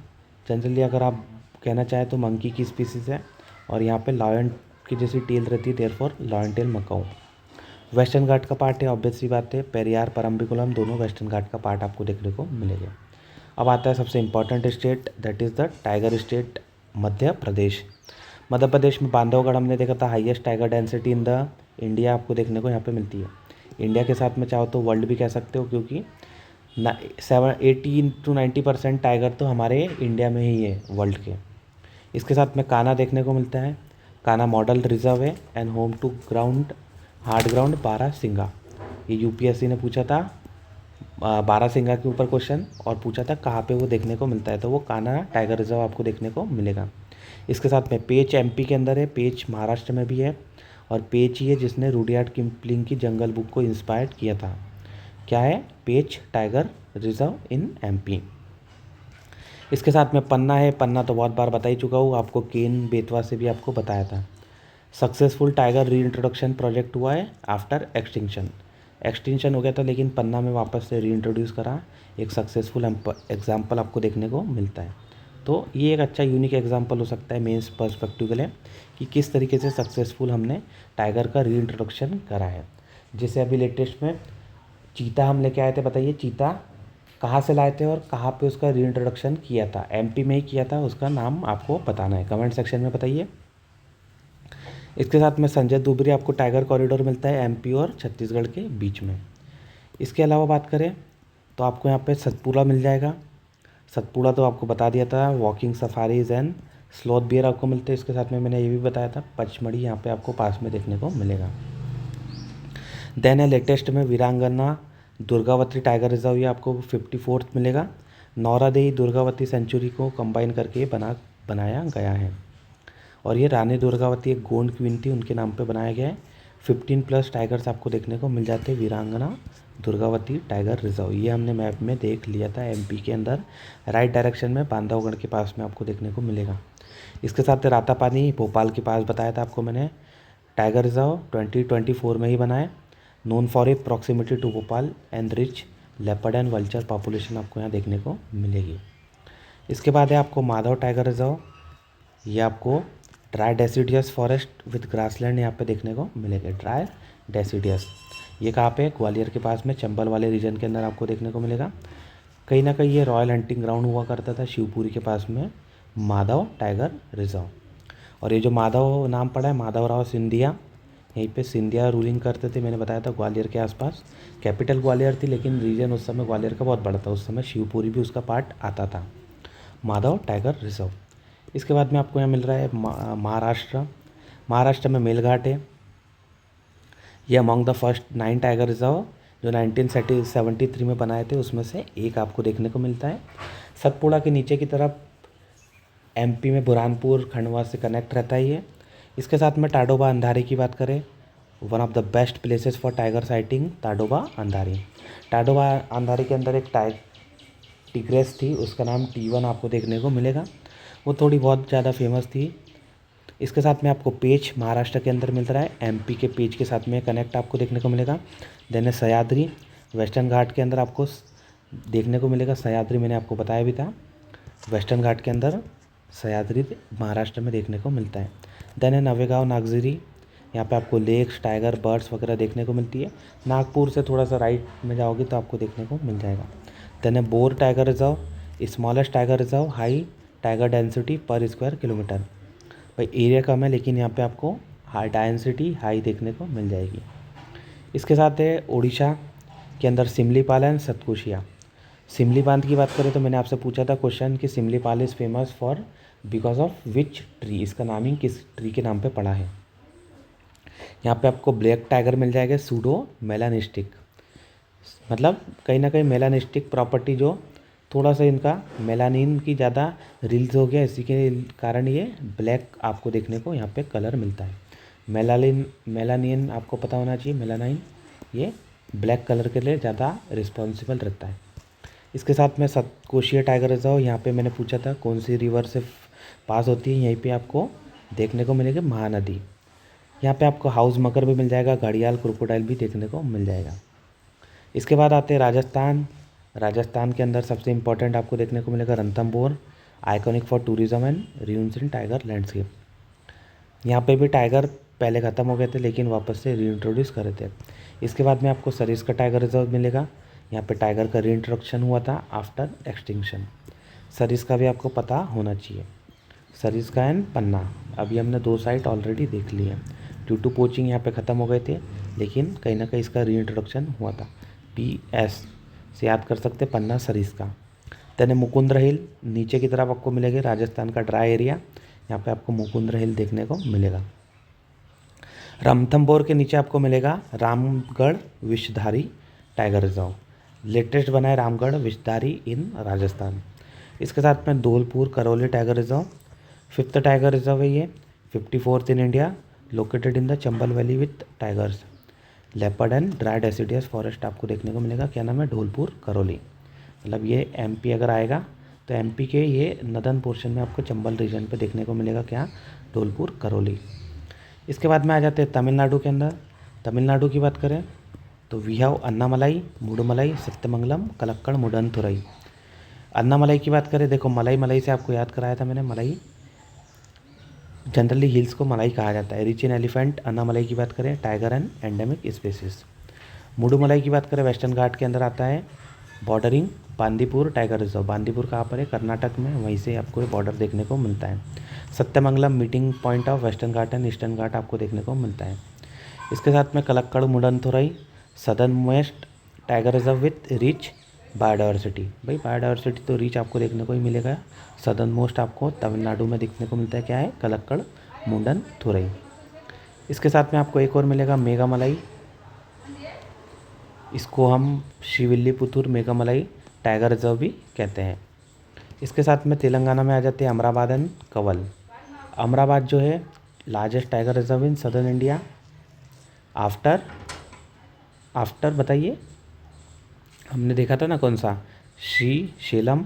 जनरली अगर आप कहना चाहें तो मंकी की स्पीसीज़ है, और यहाँ पे लॉयन की जैसी टेल रहती है, therefore lion tail macaque. Western Ghat का पार्ट है, ऑब्वियस सी बात है, पेरियार परम्बिकुलम दोनों वेस्टर्न घाट का पार्ट आपको देखने को मिलेगा। अब आता है सबसे important state, that is the tiger state Madhya Pradesh. Madhya Pradesh में बांधवगढ़ हमने देखा था, highest tiger density in the India आपको देखने को यहाँ पे मिलती है। इंडिया के साथ में चाहो तो वर्ल्ड भी कह सकते हो, क्योंकि 80 to 90% टाइगर तो हमारे इंडिया में ही है वर्ल्ड के। इसके साथ में कान्हा देखने को मिलता है। कान्हा मॉडल रिजर्व है and home to ground hard ground barasingha. ये यूपीएससी ने पूछा था बारहसिंगा के ऊपर क्वेश्चन, और पूछा था कहाँ पे वो देखने को मिलता है, तो वो कान्हा टाइगर रिजर्व आपको देखने को मिलेगा। इसके साथ में पेंच एमपी के अंदर है, पेंच महाराष्ट्र में भी है, और पेंच ही है जिसने रुडयार्ड किपलिंग की जंगल बुक को इंस्पायर किया था। क्या है? पेंच टाइगर रिजर्व इन एमपी। इसके साथ में पन्ना है, पन्ना तो बहुत बार बता ही चुका हूँ आपको, केन बेतवा से भी आपको बताया था। सक्सेसफुल टाइगर री इंट्रोडक्शन प्रोजेक्ट हुआ है आफ्टर एक्सटिंक्शन हो गया था, लेकिन पन्ना में वापस से री इंट्रोड्यूस करा, एक सक्सेसफुल एग्जाम्पल आपको देखने को मिलता है। तो ये एक अच्छा यूनिक एग्जाम्पल हो सकता है मेंस पर्सपेक्टिव के लिए, कि किस तरीके से सक्सेसफुल हमने टाइगर का री इंट्रोडक्शन करा है। जैसे अभी लेटेस्ट में चीता हम लेके आए थे, बताइए चीता कहाँ से लाए थे और कहाँ पे उसका री इंट्रोडक्शन किया था? एमपी में ही किया था, उसका नाम आपको बताना है, कमेंट सेक्शन में बताइए। इसके साथ में संजय दुबरी आपको टाइगर कॉरिडोर मिलता है एमपी और छत्तीसगढ़ के बीच में। इसके अलावा बात करें तो आपको यहाँ पे सतपुड़ा मिल जाएगा। सतपुड़ा तो आपको बता दिया था, walking safaris and sloth bear आपको मिलते हैं। इसके साथ में मैंने ये भी बताया था, पचमढ़ी यहाँ पे आपको पास में देखने को मिलेगा। देन है लेटेस्ट में वीरांगना दुर्गावती टाइगर रिजर्व, ये आपको 54th मिलेगा। नौरादेई दुर्गावती सेंचुरी को कंबाइन करके बनाया गया है, और ये रानी दुर्गावती एक गोंड क्वीन थी, उनके नाम पे बनाया गया है। 15+ टाइगर्स आपको देखने को मिल जाते हैं वीरांगना दुर्गावती टाइगर रिजर्व। ये हमने मैप में देख लिया था, एमपी के अंदर राइट डायरेक्शन में बांधवगढ़ के पास में आपको देखने को मिलेगा। इसके साथ रातापानी भोपाल के पास बताया था आपको मैंने, टाइगर रिजर्व 2024 में ही बना है। Known for a proximity to Bhopal and rich leopard and vulture population आपको यहाँ देखने को मिलेगी। इसके बाद है आपको माधव टाइगर रिजर्व, ये आपको dry deciduous forest with grassland यहाँ पे देखने को मिलेगा। ड्राई डेसिडियस ये कहाँ पे? ग्वालियर के पास में चंबल वाले रीजन के अंदर आपको देखने को मिलेगा। कहीं ना कहीं ये रॉयल हंटिंग ग्राउंड हुआ करता था शिवपुरी के पास में, माधव टाइगर रिजर्व। और ये जो माधव नाम पड़ा है, माधवराव सिंधिया, यहीं पे सिंधिया रूलिंग करते थे, मैंने बताया था ग्वालियर के आसपास। कैपिटल ग्वालियर थी, लेकिन रीजन उस समय ग्वालियर का बहुत बड़ा था, उस समय शिवपुरी भी उसका पार्ट आता था। Madhav tiger reserve. इसके बाद में आपको यहाँ मिल रहा है महाराष्ट्र में मेलघाट है। ये among the first 9 tiger reserve जो 1973 में बनाए थे, उसमें से एक आपको देखने को मिलता है। सतपुड़ा के नीचे की तरफ एमपी में बुरहानपुर खंडवा से कनेक्ट रहता है ये। इसके साथ में टाडोबा अंधारी की बात करें, one of the best places for tiger sighting Tadoba Andhari. Tadoba Andhari के अंदर एक टिग्रेस थी, उसका नाम T1 आपको देखने को मिलेगा, वो थोड़ी बहुत ज़्यादा फेमस थी। इसके साथ में आपको पेंच महाराष्ट्र के अंदर मिल रहा है, एमपी के पेंच के साथ में कनेक्ट आपको देखने को मिलेगा। देन सह्याद्री वेस्टर्न घाट के अंदर आपको देखने को मिलेगा। सह्याद्री मैंने आपको बताया भी था, वेस्टर्न घाट के अंदर सह्याद्री महाराष्ट्र में देखने को मिलता है। देन है नवेगांव नागझरी, यहाँ पे आपको लेक्स टाइगर बर्ड्स वगैरह देखने को मिलती है। नागपुर से थोड़ा सा राइट में जाओगे तो आपको देखने को मिल जाएगा। देन है bore tiger reserve, smallest tiger reserve, high tiger density पर स्क्वायर किलोमीटर। भाई एरिया कम है, लेकिन यहाँ पे आपको हाई डेंसिटी हाई देखने को मिल जाएगी। इसके साथ है उड़ीसा के अंदर सिमलीपाल एंड सतकोशिया। सिमलीपाल की बात करें तो मैंने आपसे पूछा था क्वेश्चन कि Similipal is famous for because of which tree, इसका नाम ही किस ट्री के नाम पे पड़ा है। यहाँ पे आपको ब्लैक टाइगर मिल जाएगा, सूडो मेलानिस्टिक, मतलब कहीं ना कहीं मेलानिस्टिक प्रॉपर्टी जो थोड़ा सा इनका मेलानिन की ज़्यादा रिलीज हो गया, इसी के कारण ये ब्लैक आपको देखने को यहाँ पे कलर मिलता है। मेलानिन आपको पता होना चाहिए, मेलानाइन ये ब्लैक कलर के लिए ज़्यादा रिस्पॉन्सिबल रहता है। इसके साथ में सतकोशिया टाइगर रिजर्व, यहाँ पे मैंने पूछा था कौन सी रिवर से पास होती है, यहीं पे आपको देखने को मिलेगी महानदी। यहाँ पे आपको हाउस मगर भी मिल जाएगा, घड़ियाल क्रोकोडाइल भी देखने को मिल जाएगा। इसके बाद आते हैं राजस्थान। राजस्थान के अंदर सबसे इम्पोर्टेंट आपको देखने को मिलेगा Ranthambore, iconic for tourism and ruins in tiger landscape. यहाँ पे भी टाइगर पहले ख़त्म हो गए थे लेकिन वापस से रीइंट्रोड्यूस करे थे। इसके बाद में आपको सरिस्का टाइगर रिजर्व मिलेगा। यहाँ पे टाइगर का रीइंट्रोडक्शन हुआ था आफ्टर एक्सटिंक्शन। सरिस्का भी आपको पता होना चाहिए, सरिस्का एंड पन्ना। अभी हमने 2 साइट ऑलरेडी देख ली है। ड्यू टू पोचिंग यहाँ पे ख़त्म हो गए थे लेकिन कहीं ना कहीं इसका रीइंट्रोडक्शन हुआ था। PS से याद कर सकते पन्ना सरिस्का। देन मुकुंद्र हिल नीचे की तरफ आपको मिलेगी, राजस्थान का ड्राई एरिया। यहाँ पे आपको मुकुंद्र हिल देखने को मिलेगा। रणथंभौर के नीचे आपको मिलेगा Ramgarh Vishdhari tiger reserve. Latest बना है रामगढ़ विषधारी इन राजस्थान। इसके साथ में Dholpur Karauli tiger reserve 5th tiger reserve है ये, 54th in India, located in the Chambal valley with tigers, leopard and dry deciduous forest आपको देखने को मिलेगा। क्या नाम है? धौलपुर करौली। मतलब ये MP अगर आएगा तो MP के ये नदन पोर्शन में आपको चंबल रीजन पे देखने को मिलेगा क्या? धौलपुर करौली। इसके बाद में आ जाते हैं तमिलनाडु के अंदर। तमिलनाडु की बात करें तो वी हैव अन्नामलाई, मुडुमलाई, सत्यमंगलम, कलक्कड़, मुडनथुरई। अन्नामलाई की बात करें, देखो मलाई मलाई से आपको याद कराया था मैंने। मलाई जनरली हिल्स को मलाई कहा जाता है। रिच इन एलिफेंट अन्नामलाई की बात करें, tiger and endemic spaces. Mudumalai की बात करें वेस्टर्न घाट के अंदर आता है, bordering Bandipur tiger reserve. Bandipur कहाँ पर है? कर्नाटक में, वहीं से आपको ये बॉर्डर देखने को मिलता है। Sathyamangalam meeting point of western Ghat and eastern Ghat आपको देखने को मिलता है। इसके साथ में Kalakkad Mundanthurai southern most tiger reserve with rich biodiversity. भाई बायोडाइवर्सिटी तो रिच आपको देखने को ही मिलेगा। सदर्न मोस्ट आपको तमिलनाडु में देखने को मिलता है, क्या है? कलक्कड़ मुडनथुरई। इसके साथ में आपको एक और मिलेगा मेघामलाई, इसको हम श्रीविल्लीपुतूर मेघामलाई टाइगर रिजर्व भी कहते हैं। इसके साथ में तेलंगाना में आ जाते हैं अमराबाद एंड कवल। अमराबाद जो है largest tiger reserve in southern India after बताइए, हमने देखा था ना कौन सा? श्रीशैलम,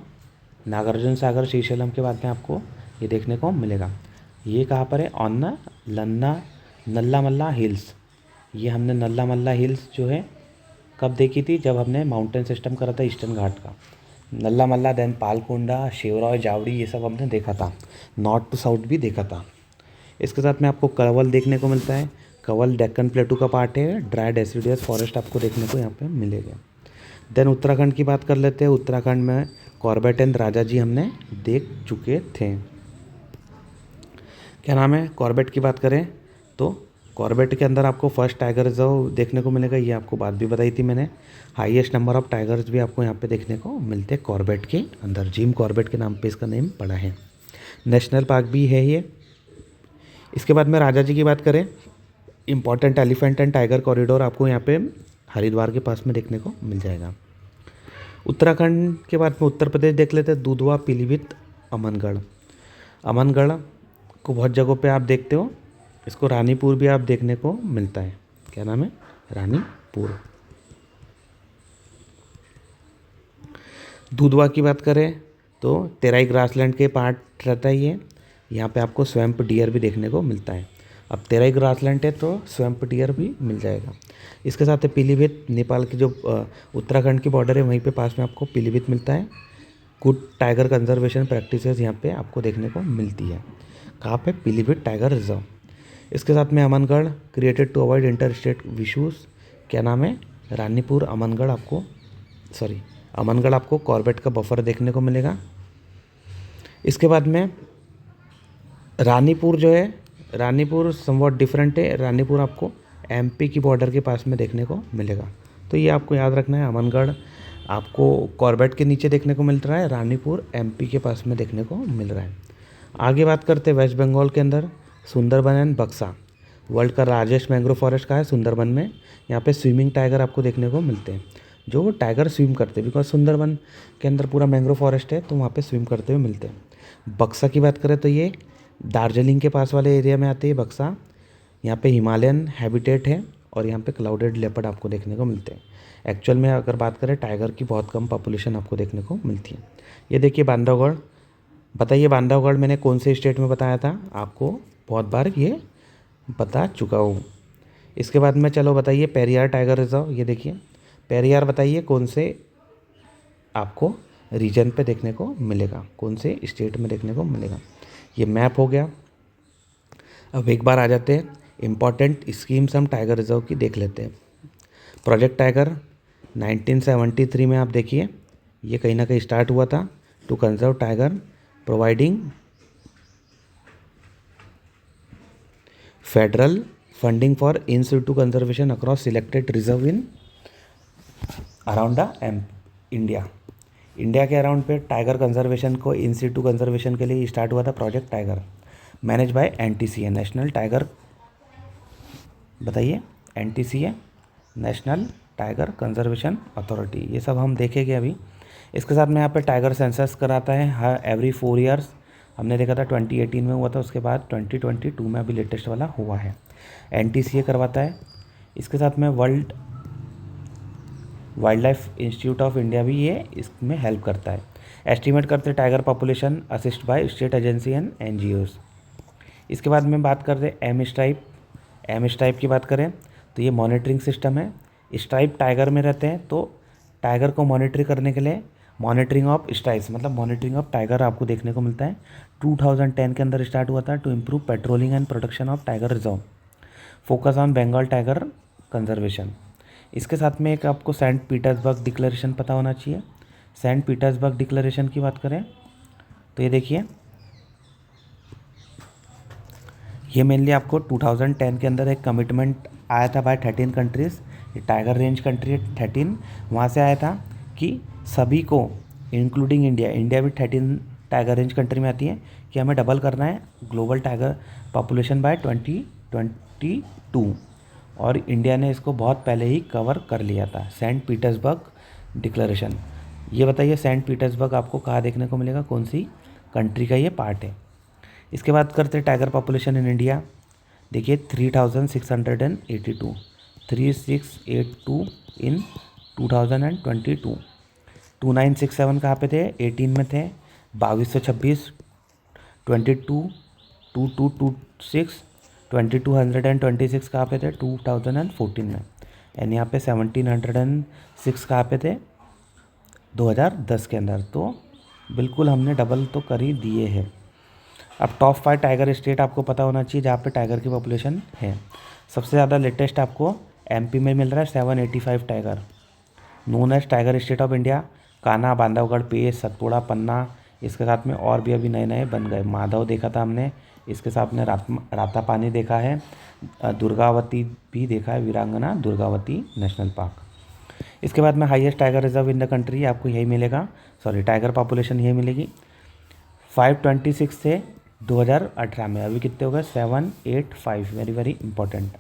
नागार्जुन सागर, श्रीशैलम के बाद में आपको ये देखने को मिलेगा। ये कहाँ पर है? On Nalla Malla hills. ये हमने नल्ला मल्ला हिल्स जो है कब देखी थी? जब हमने माउंटेन सिस्टम करा था ईस्टर्न घाट का। नल्ला मल्ला, देन पालकोंडा, शिवराय, जावड़ी, ये सब हमने देखा था। नॉर्थ टू साउथ भी देखा था। इसके साथ में आपको कवल देखने को मिलता है। कवल डेक्कन प्लेटू का पार्ट है। ड्राई डेसिडियस फॉरेस्ट आपको देखने को यहाँ पे मिलेगा। देन उत्तराखंड की बात कर लेते हैं। उत्तराखंड में कॉर्बेट एंड राजा जी हमने देख चुके थे। क्या नाम है? कॉर्बेट की बात करें तो कॉर्बेट के अंदर आपको फर्स्ट टाइगर रिजर्व देखने को मिलेगा। ये आपको बात भी बताई थी मैंने। हाईएस्ट नंबर ऑफ टाइगर्स भी आपको यहाँ पे देखने को मिलते हैं कॉर्बेट के अंदर। जिम कॉर्बेट के नाम पे इसका नेम पड़ा है। नेशनल पार्क भी है ये। इसके बाद में राजा जी की बात करें, important elephant and tiger corridor आपको यहाँ पे हरिद्वार के पास में देखने को मिल जाएगा। उत्तराखंड के बाद में उत्तर प्रदेश देख लेते हैं। दुधवा, पीलीभीत, अमनगढ़। अमनगढ़ को बहुत जगहों पे आप देखते हो। इसको रानीपुर भी आप देखने को मिलता है। क्या नाम है? रानीपुर। दुधवा की बात करें तो तेराई ग्रासलैंड के पार्ट रहता है ये। यहाँ पे आपको स्वैम्प डियर भी देखने को मिलता है। अब तेराई ग्रासलैंड है तो स्वैम्प डियर भी मिल जाएगा। इसके साथ है पीलीभीत, नेपाल की जो उत्तराखंड की बॉर्डर है वहीं पे पास में आपको पीलीभीत मिलता है। गुड टाइगर कंजर्वेशन प्रैक्टिसेस यहाँ पे आपको देखने को मिलती है। कहाँ पे? Pilibhit tiger reserve. इसके साथ में Amangarh, created to avoid inter state issues. क्या नाम है? रानीपुर। अमनगढ़ आपको कॉर्बेट का बफर देखने को मिलेगा। इसके बाद में रानीपुर जो है, रानीपुर समवॉट डिफरेंट है। रानीपुर आपको MP की बॉर्डर के पास में देखने को मिलेगा। तो ये आपको याद रखना है। अमनगढ़ आपको कॉर्बेट के नीचे देखने को मिल रहा है, रानीपुर MP के पास में देखने को मिल रहा है। आगे बात करते हैं वेस्ट बंगाल के अंदर सुंदरबन एंड बक्सा। वर्ल्ड का लार्जेस्ट मैंग्रोव फॉरेस्ट का है सुंदरबन में। यहाँ पे स्विमिंग टाइगर आपको देखने को मिलते हैं, जो टाइगर स्विम करते हैं। बिकॉज सुंदरबन के अंदर पूरा मैंग्रोव फॉरेस्ट है तो वहाँ पे स्विम करते हुए मिलते हैं। बक्सा की बात करें तो ये दार्जिलिंग के पास वाले एरिया में आते हैं बक्सा। यहाँ पे हिमालयन हैबिटेट है और यहाँ पे क्लाउडेड लेपर्ड आपको देखने को मिलते हैं। एक्चुअल में अगर बात करें टाइगर की बहुत कम पॉपुलेशन आपको देखने को मिलती है। ये देखिए बांधवगढ़। बताइए बांधवगढ़ मैंने कौन से स्टेट में बताया था? आपको बहुत बार ये बता चुका हूँ। इसके बाद में चलो बताइए पेरियार टाइगर रिजर्व। ये देखिए पेरियार, बताइए कौन से आपको रीजन पे देखने को मिलेगा, कौन से स्टेट में देखने को मिलेगा। ये मैप हो गया। अब एक बार आ जाते हैं इम्पॉर्टेंट स्कीम्स हम टाइगर रिजर्व की देख लेते हैं। प्रोजेक्ट टाइगर 1973 में आप देखिए, ये कहीं ना कहीं स्टार्ट हुआ था। To conserve tiger providing federal funding for in situ conservation across selected reserve in around the India. India के अराउंड पे टाइगर कंजर्वेशन को इन सिटू कंजर्वेशन के लिए स्टार्ट हुआ था project tiger, manage by NTCA national tiger, बताइए NTCA national tiger conservation authority. ये सब हम देखेंगे अभी। इसके साथ में यहाँ पे टाइगर सेंसस कराता है हर एवरी 4 ईयर्स। हमने देखा था 2018 में हुआ था, उसके बाद 2022 में अभी लेटेस्ट वाला हुआ है। NTCA करवाता है। इसके साथ में world wild life institute of India भी ये इसमें हेल्प करता है। एस्टिमेट करते tiger population assist by state agency and NGOs। इसके बाद में बात करते हैं एम स्ट्राइप की बात करें तो ये मॉनिटरिंग सिस्टम है। स्ट्राइप टाइगर में रहते हैं तो टाइगर को मॉनिटर करने के लिए मॉनिटरिंग ऑफ स्ट्राइप्स मतलब मॉनिटरिंग ऑफ टाइगर आपको देखने को मिलता है। 2010 के अंदर स्टार्ट हुआ था to improve patrolling and protection of tiger reserve, focus on Bengal tiger conservation. इसके साथ में एक आपको सेंट पीटर्सबर्ग डिक्लेरेशन पता होना चाहिए। सेंट पीटर्सबर्ग डिक्लेरेशन की बात करें तो ये देखिए, ये मेनली आपको 2010 के अंदर एक कमिटमेंट आया था बाय 13 कंट्रीज़। ये टाइगर रेंज कंट्री 13 वहाँ से आया था कि सभी को इंक्लूडिंग इंडिया भी 13 टाइगर रेंज कंट्री में आती है कि हमें डबल करना है ग्लोबल टाइगर पॉपुलेशन बाय 2022, और इंडिया ने इसको बहुत पहले ही कवर कर लिया था। Saint Petersburg declaration. ये बताइए सेंट पीटर्सबर्ग आपको कहाँ देखने को मिलेगा, कौन सी कंट्री का ये पार्ट है। इसके बाद करते हैं टाइगर पॉपुलेशन इन इंडिया। देखिए 3682 3682 इन 2022। 2967 कहाँ पे थे, 18 में थे। 2226 22 2226 2226 कहाँ पे थे, 2014 में। एंड यहाँ पे 1706 कहाँ पे थे, 2010 के अंदर। तो बिल्कुल हमने डबल तो कर ही दिए हैं। अब टॉप 5 टाइगर स्टेट आपको पता होना चाहिए जहाँ पे टाइगर की पॉपुलेशन है। सबसे ज़्यादा लेटेस्ट आपको MP में मिल रहा है 785 tiger, known as tiger state of India. Kanha, Bandhavgarh, Pench, Satpura, पन्ना, इसके साथ में और भी अभी नए नए बन गए। माधव देखा था हमने, इसके साथ में रातापानी देखा है, दुर्गावती भी देखा है, वीरांगना दुर्गावती नेशनल पार्क। इसके बाद में highest tiger reserve in the country आपको यही मिलेगा, सॉरी टाइगर पॉपुलेशन यही मिलेगी। 526 से 2018 में अभी कितने हो गए, 785, वेरी वेरी इंपॉर्टेंट।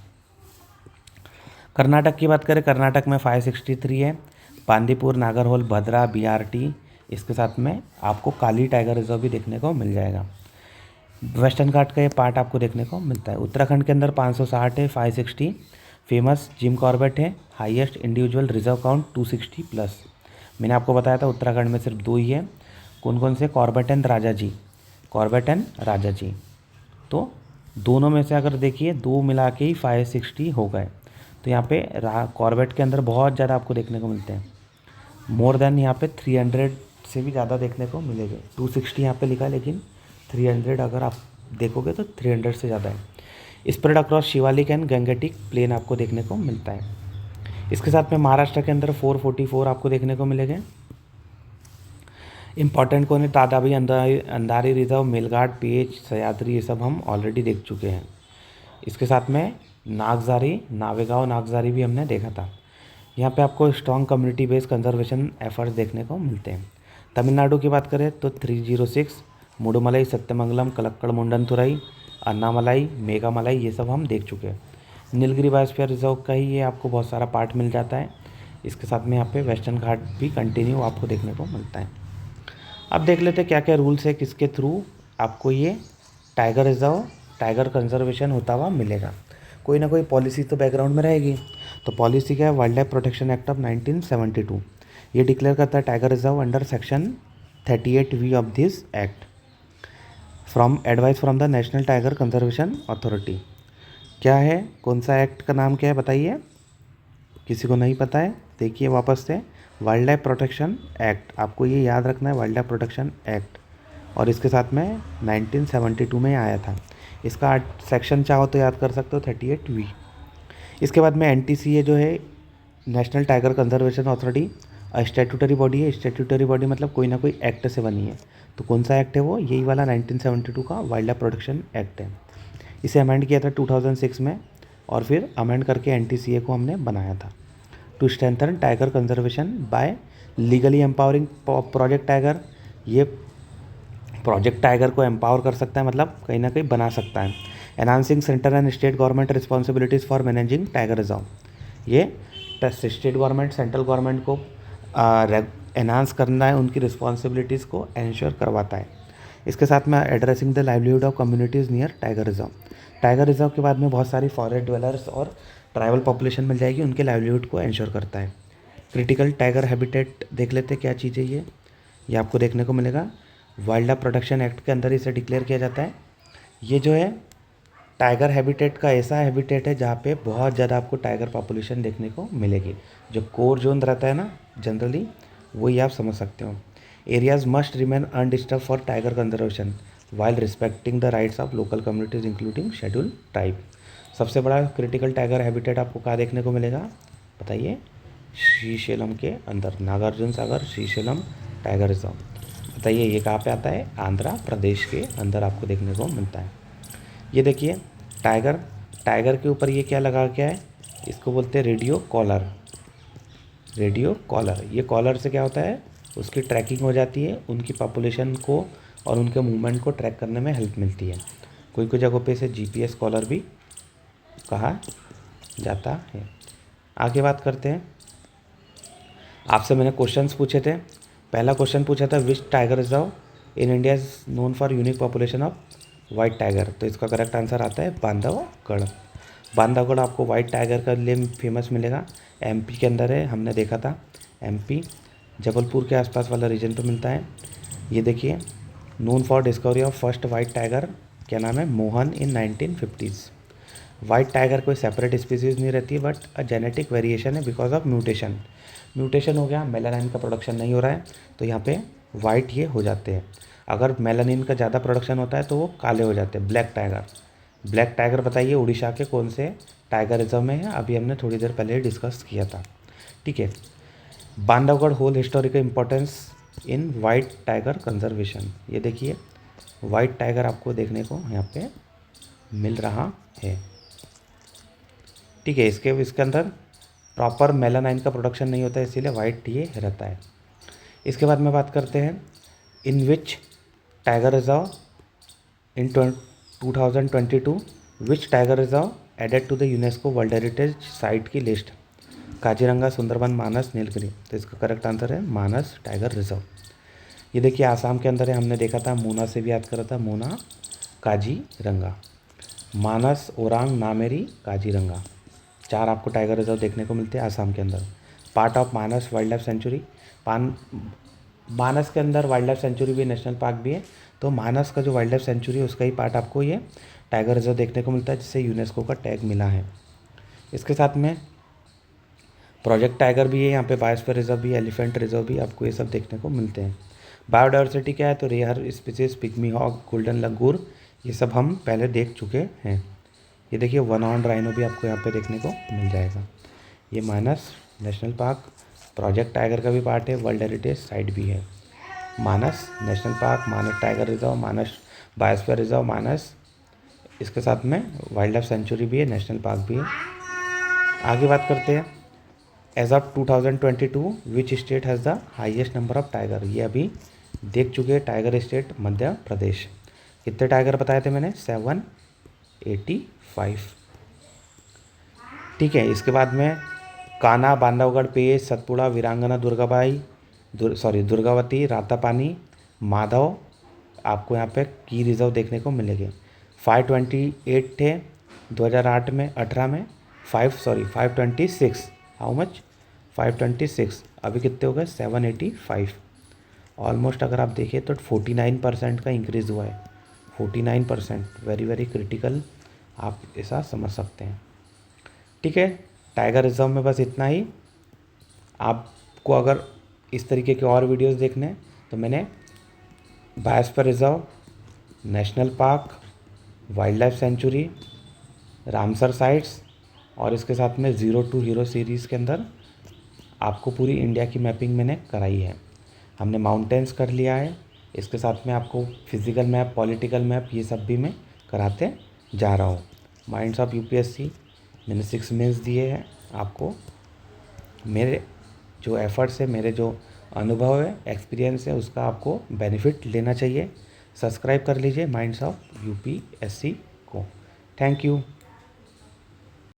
कर्नाटक की बात करें, कर्नाटक में 563 है। बांदीपुर, नागरहोल, भद्रा, BRT, इसके साथ में आपको काली टाइगर रिजर्व भी देखने को मिल जाएगा। वेस्टर्न घाट का ये पार्ट आपको देखने को मिलता है। उत्तराखंड के अंदर 560 है, 560 फेमस जिम कॉर्बेट है। Highest individual reserve count 260 plus. मैंने आपको बताया था उत्तराखंड में सिर्फ 2 ही है, कौन कौन से, Corbett and Rajaji, Corbett and Rajaji. तो दोनों में से अगर देखिए 2 मिला के ही 560 हो गए। तो यहाँ पे कॉर्बेट के अंदर बहुत ज़्यादा आपको देखने को मिलते हैं, मोर देन यहाँ पे 300 से भी ज़्यादा देखने को मिलेंगे। 260 यहाँ पे लिखा है, लेकिन 300 अगर आप देखोगे तो 300 से ज़्यादा है। Spread across Shivalik and Gangetic plain आपको देखने को मिलता है। इसके साथ में महाराष्ट्र के अंदर 444 आपको देखने को मिलेंगे। इंपॉर्टेंट कौन है, तादाबी, अंधारी रिजर्व, मेलघाट, पेच, सह्याद्री, ये सब हम ऑलरेडी देख चुके हैं। इसके साथ में नागजारी, नावेगांव नागजारी भी हमने देखा था। यहाँ पे आपको strong community based conservation efforts देखने को मिलते हैं। तमिलनाडु की बात करें तो 306, मुडुमलाई, सत्यमंगलम, कलक्कड़, मुंडनथुरई, अन्नामलाई, मेघामलाई, ये सब हम देख चुके हैं। नीलगिरी बायोस्फीयर रिजर्व का ही ये आपको बहुत सारा पार्ट मिल जाता है। इसके साथ में यहाँ पे वेस्टर्न घाट भी कंटिन्यू आपको देखने को मिलता है। अब देख लेते हैं क्या क्या रूल्स है, किसके थ्रू आपको ये टाइगर रिजर्व, टाइगर कंजर्वेशन होता हुआ मिलेगा। कोई ना कोई पॉलिसी तो बैकग्राउंड में रहेगी। तो पॉलिसी क्या है, wild life protection act of 1972। ये डिक्लेयर करता है tiger reserve under section 38V of this act, from advice from the national tiger conservation authority. क्या है, कौन सा एक्ट का नाम क्या है बताइए, किसी को नहीं पता है, देखिए वापस से। वाइल्ड लाइफ प्रोटेक्शन एक्ट, आपको ये याद रखना है, वाइल्ड लाइफ प्रोटेक्शन एक्ट, और इसके साथ में 1972 में आया था। इसका सेक्शन चाहो तो याद कर सकते हो 38V। इसके बाद में NTCA जो है, national tiger conservation authority, statutory body है। स्टैट्यूटरी बॉडी मतलब कोई ना कोई एक्ट से बनी है। तो कौन सा एक्ट है वो? यही वाला 1972 का वाइल्ड लाइफ प्रोटेक्शन एक्ट है। इसे अमेंड किया था 2006 में, और फिर अमेंड करके NTCA को हमने बनाया था। To strengthen tiger conservation by legally empowering project tiger. ये प्रोजेक्ट टाइगर को एम्पावर कर सकता है, मतलब कहीं ना कहीं बना सकता है। Enhancing central and state government responsibilities for managing tiger reserve. ये स्टेट गवर्नमेंट सेंट्रल गवर्नमेंट को एनहांस करना है, उनकी रिस्पॉन्सिबिलिटीज़ को एंश्योर करवाता है। इसके साथ में addressing the livelihood of communities near tiger reserve. Tiger reserve के बाद में बहुत सारी फॉरेस्ट ड्वेलर्स और ट्राइबल पॉपुलेशन मिल जाएगी, उनके लाइवलीहुड को एंश्योर करता है। क्रिटिकल टाइगर हैबिटेट देख लेते क्या चीज़ है ये आपको देखने को मिलेगा। वाइल्ड लाइफ प्रोटेक्शन एक्ट के अंदर इसे डिक्लेयर किया जाता है। ये जो है टाइगर हैबिटेट का ऐसा हैबिटेट है जहाँ पे बहुत ज़्यादा आपको टाइगर पॉपुलेशन देखने को मिलेगी। जो कोर जोन रहता है ना जनरली, वही आप समझ सकते हो। Areas must remain undisturb for tiger conservation while respecting the rights of local communities including schedule tribe. सबसे बड़ा क्रिटिकल टाइगर हैबिटेट आपको कहाँ देखने को मिलेगा बताइए? श्रीशैलम के अंदर, नागार्जुन सागर श्रीशैलम टाइगर रिजर्व। बताइए ये कहाँ पे आता है? आंध्र प्रदेश के अंदर आपको देखने को मिलता है। ये देखिए टाइगर, टाइगर के ऊपर ये क्या लगा क्या है? इसको बोलते हैं रेडियो कॉलर। रेडियो कॉलर, ये कॉलर से क्या होता है? उसकी ट्रैकिंग हो जाती है, उनकी पॉपुलेशन को और उनके मूवमेंट को ट्रैक करने में हेल्प मिलती है। कोई कोई जगहों पे इसे GPS कॉलर भी कहा जाता है। आगे बात करते हैं। आपसे मैंने क्वेश्चंस पूछे थे। पहला क्वेश्चन पूछा था which tiger reserve in India is known for unique population of white tiger. तो इसका करेक्ट आंसर आता है बांधवगढ़। बांधवगढ़ आपको वाइट टाइगर का लिए फेमस मिलेगा। MP के अंदर है, हमने देखा था। MP जबलपुर के आसपास वाला रीजन पे मिलता है। ये देखिए known for discovery of first white tiger, क्या नाम है? मोहन इन 1950s। वाइट टाइगर कोई सेपरेट स्पीसीज नहीं रहती, बट अ जेनेटिक वेरिएशन है बिकॉज ऑफ म्यूटेशन। म्यूटेशन हो गया, मेलानाइन का प्रोडक्शन नहीं हो रहा है, तो यहाँ पे वाइट ये हो जाते हैं। अगर मेलानिन का ज़्यादा प्रोडक्शन होता है तो वो काले हो जाते हैं, ब्लैक टाइगर। ब्लैक टाइगर बताइए उड़ीसा के कौन से टाइगर रिजर्व में है? अभी हमने थोड़ी देर पहले डिस्कस किया था। ठीक है। Bandhavgarh whole historical importance in white tiger conservation. ये देखिए वाइट टाइगर आपको देखने को यहाँ पे मिल रहा है। ठीक है। इसके अंदर प्रॉपर मेलानाइन का प्रोडक्शन नहीं होता है, इसीलिए वाइट ये रहता है। इसके बाद में बात करते हैं in which tiger reserve in 2022 which tiger reserve added to the UNESCO world heritage site की लिस्ट? काजीरंगा, सुंदरबन, मानस, नीलगिरी। तो इसका करेक्ट आंसर है मानस टाइगर रिजर्व। ये देखिए आसाम के अंदर है, हमने देखा था, मूना से भी याद करा था, मूना, काजीरंगा, मानस, ओरांग, नामेरी, काजीरंगा। 4 आपको टाइगर रिजर्व देखने को मिलते हैं आसाम के अंदर। Part of Manas wild life sanctuary. Manas के अंदर वाइल्ड लाइफ सेंचुरी भी, नेशनल पार्क भी है। तो मानस का जो वाइल्ड लाइफ सेंचुरी है उसका ही पार्ट आपको ये टाइगर रिजर्व देखने को मिलता है, जिससे यूनेस्को का टैग मिला है। इसके साथ में प्रोजेक्ट टाइगर भी है, यहाँ पे बायोस्फीयर रिजर्व भी, एलिफेंट रिजर्व भी, आपको ये सब देखने को मिलते हैं। बायोडाइवर्सिटी क्या है? तो rare species, pygmy hog, golden langur, ये सब हम पहले देख चुके हैं। ये देखिए वन हॉर्न राइनो भी आपको यहाँ पे देखने को मिल जाएगा। ये मानस नेशनल पार्क प्रोजेक्ट टाइगर का भी पार्ट है, वर्ल्ड हेरिटेज साइट भी है। मानस नेशनल पार्क, मानस टाइगर रिजर्व, मानस बायोस्फीयर रिजर्व, मानस, इसके साथ में वाइल्ड लाइफ सेंचुरी भी है, नेशनल पार्क भी है। आगे बात करते हैं। As of 2022 which state has the highest number of tiger? ये अभी देख चुके हैं। Tiger state Madhya Pradesh. कितने टाइगर बताए थे मैंने? 785। ठीक है। इसके बाद में कान्हा, बांधवगढ़, पेश, सतपुड़ा, वीरांगना दुर्गाबाई, दुर्गावती, रातापानी, माधव, आपको यहाँ पे की रिजर्व देखने को मिलेंगे। 528 थे 2008 में, 18 में 526। How much? 526। अभी कितने हो गए? 785। ऑलमोस्ट अगर आप देखें तो 49% का इंक्रीज़ हुआ है। 49%, वेरी वेरी क्रिटिकल, आप ऐसा समझ सकते हैं। ठीक है। टाइगर रिजर्व में बस इतना ही। आप आपको अगर इस तरीके के और वीडियोस देखने हैं तो मैंने biosphere reserve, national park, wild life sanctuary, Ramsar sites और इसके साथ में ज़ीरो टू हीरो सीरीज़ के अंदर आपको पूरी इंडिया की मैपिंग मैंने कराई है। हमने माउंटेन्स कर लिया है, इसके साथ में आपको फिज़िकल मैप, पॉलिटिकल मैप, ये सब भी मैं कराते जा रहा हूँ। माइंड्स ऑफ यूपीएससी मैंने 6 मेंस दिए हैं आपको। मेरे जो एफ़र्ट्स है, मेरे जो अनुभव है, एक्सपीरियंस है, उसका आपको बेनिफिट लेना चाहिए। सब्सक्राइब कर लीजिए माइंड्स ऑफ यूपीएससी को। Thank you.